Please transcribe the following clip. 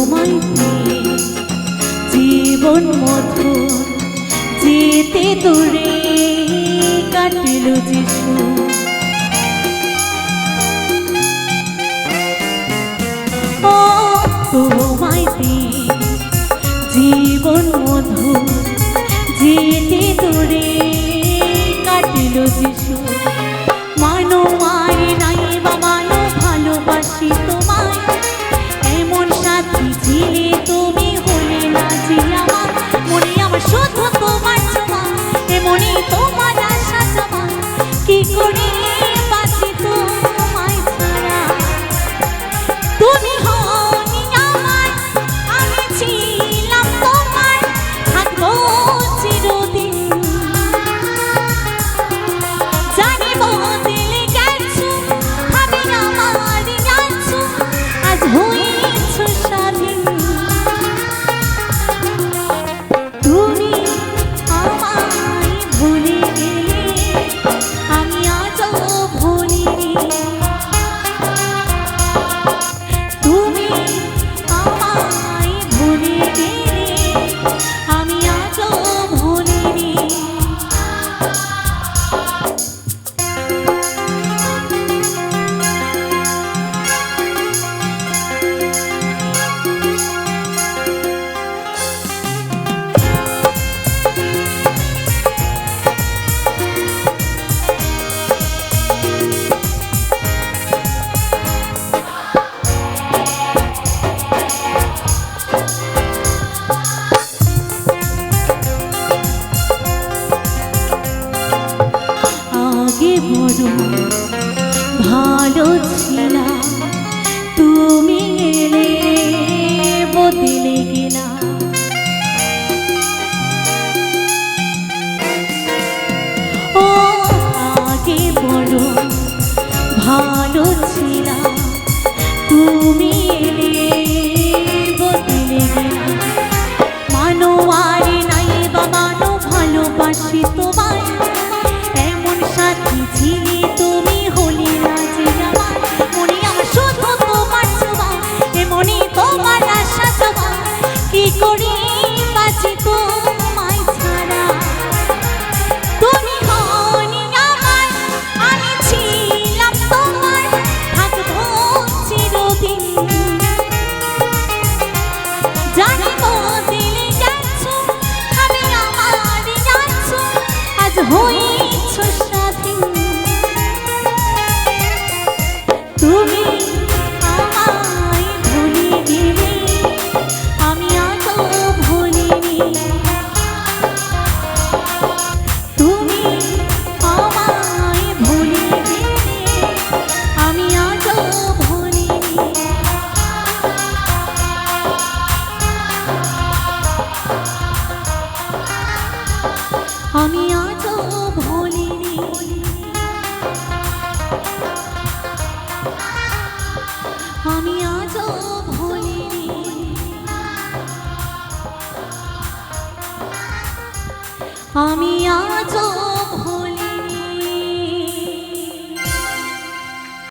তোমায় পেয়ে জীবন মধুর যেতে দূরে কাটিল যিশু। ও তোমায় পেয়ে জীবন মধুর যেতে দূরে কাটিল যিশু। মানো আর নাই বা মানো ভালোবাসি তোমায়, এমন সাথী ছিলে তুমি হলে না যে আমার। মনে আমার শুধু তোমার ছোঁয়া, এমনই তোমার আশা জমা, কি করে বাঁচি তোমায় ছাড়া। তুমি হওনি আমার, আমি ছিলাম তোমার, থাকবো চিরদিন। জানি বদলে গেছো, ভাবি আমার আছো, আজ হয়েছো স্বাধীন। তুমি আমায় ভুলে গেলে, আমি আজও ভুলিনি। তুমি আমায় ভুলে গেলে, আমি আজও ভুলিনি। আগে বড় ভালো ছিলাম, তুমি এলে বদলে গেলা। ও আগে বড় ভালো ছিলাম, তুমি এলে বদলে গেলা। মানো আর নাই বা মানো ভালোবাসি তোমায়, এমন সাথী ছিলে তুমি হলে না যে আমার। মনে আমার শুধু তোমার ছোঁয়া, এমনই তোমার আশা জমা, কি করে বাঁচি তোমায় ছাড়া। তুমি হওনি আমার, আমি ছিলাম তোমার, থাকবো চিরদিন। জানি বদলে গেছো, আমি আমার আছো, আজ হয়েছো স্বাধীন। তুমি আমায় ভুলে গেলে, আমি আজও ভুলিনি। তুমি আমায় ভুলে গেলে, আমি আজও ভুলিনি। আমি আজও ভুলিনি। আমি আজও ভুলিনি। আমি আজও